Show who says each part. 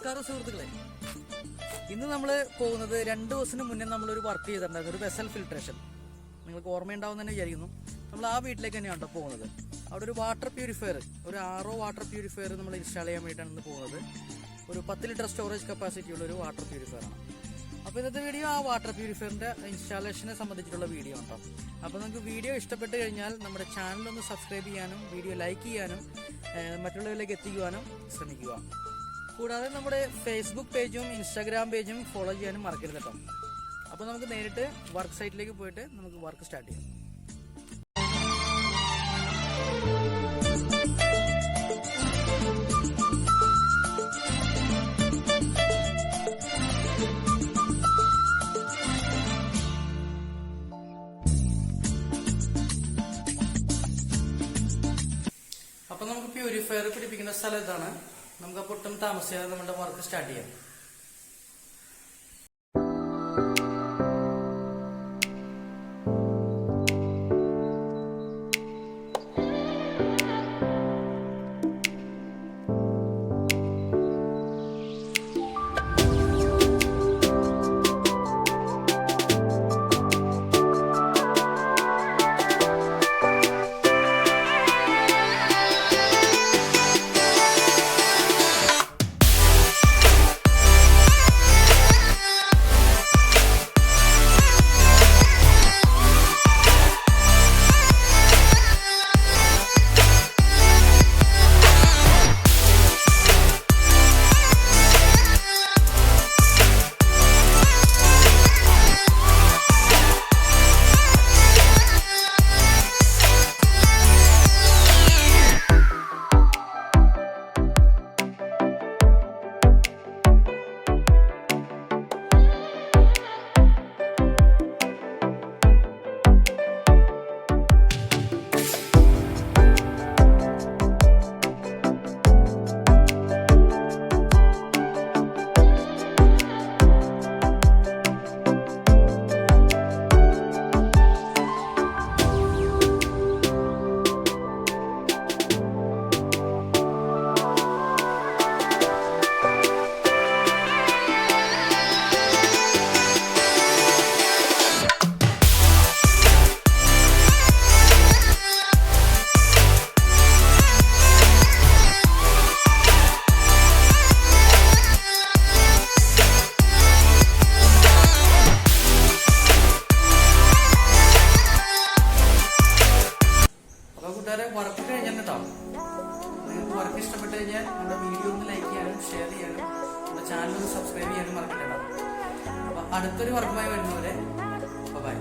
Speaker 1: നമസ്കാരം സുഹൃത്തുക്കളെ, ഇന്ന് നമ്മൾ പോകുന്നത് 2 ദിവസത്തിന് മുന്നേ നമ്മളൊരു വർക്ക് ചെയ്തിട്ടുണ്ടായിരുന്നു, ഒരു വെസൽ ഫിൽട്രേഷൻ. നിങ്ങൾക്ക് ഓർമ്മയുണ്ടാവും തന്നെ വിചാരിക്കുന്നു. നമ്മൾ ആ വീട്ടിലേക്ക് തന്നെയാണ് പോകുന്നത്. അവിടെ ഒരു വാട്ടർ പ്യൂരിഫയർ, ഒരു RO വാട്ടർ പ്യൂരിഫയർ നമ്മൾ ഇൻസ്റ്റാൾ ചെയ്യാൻ വേണ്ടിയിട്ടാണ് ഇന്ന് പോകുന്നത്. ഒരു 10 ലിറ്റർ സ്റ്റോറേജ് കപ്പാസിറ്റി ഉള്ള ഒരു വാട്ടർ പ്യൂരിഫയർ ആണ്. അപ്പോൾ ഇന്നത്തെ വീഡിയോ ആ വാട്ടർ പ്യൂരിഫയറിൻ്റെ ഇൻസ്റ്റാളേഷനെ സംബന്ധിച്ചിട്ടുള്ള വീഡിയോ ഉണ്ടോ. അപ്പോൾ നിങ്ങൾക്ക് വീഡിയോ ഇഷ്ടപ്പെട്ട് കഴിഞ്ഞാൽ നമ്മുടെ ചാനലൊന്ന് സബ്സ്ക്രൈബ് ചെയ്യാനും വീഡിയോ ലൈക്ക് ചെയ്യാനും മറ്റുള്ളവരിലേക്ക് എത്തിക്കുവാനും ശ്രമിക്കുക. കൂടാതെ നമ്മുടെ ഫേസ്ബുക്ക് പേജും ഇൻസ്റ്റാഗ്രാം പേജും ഫോളോ ചെയ്യാനും മറക്കരുത് കേട്ടോ. അപ്പോൾ നമുക്ക് നേരിട്ട് വർക്ക് സൈറ്റിലേക്ക് പോയിട്ട് നമുക്ക് വർക്ക് സ്റ്റാർട്ട് ചെയ്യാം. അപ്പോൾ നമുക്ക് പ്യൂരിഫയർ പിടിപ്പിക്കുന്ന സ്ഥലം ഇതാണ്. നമുക്ക് അപ്പോൾ ഒട്ടും താമസിയാതെ നമ്മുടെ വർക്ക് സ്റ്റാർട്ട് ചെയ്യാം. വർക്ക് കഴിഞ്ഞാൽ കേട്ടോ, നിങ്ങൾക്ക് വർക്ക് ഇഷ്ടപ്പെട്ട് കഴിഞ്ഞാൽ നമ്മുടെ വീഡിയോ ഒന്ന് ലൈക്ക് ചെയ്യാനും ഷെയർ ചെയ്യാനും നമ്മുടെ ചാനൽ ഒന്ന് സബ്സ്ക്രൈബ് ചെയ്യാനും മറക്കണ്ട. അപ്പോൾ അടുത്തൊരു വർക്കുമായി വരുന്നവരെ ബൈ.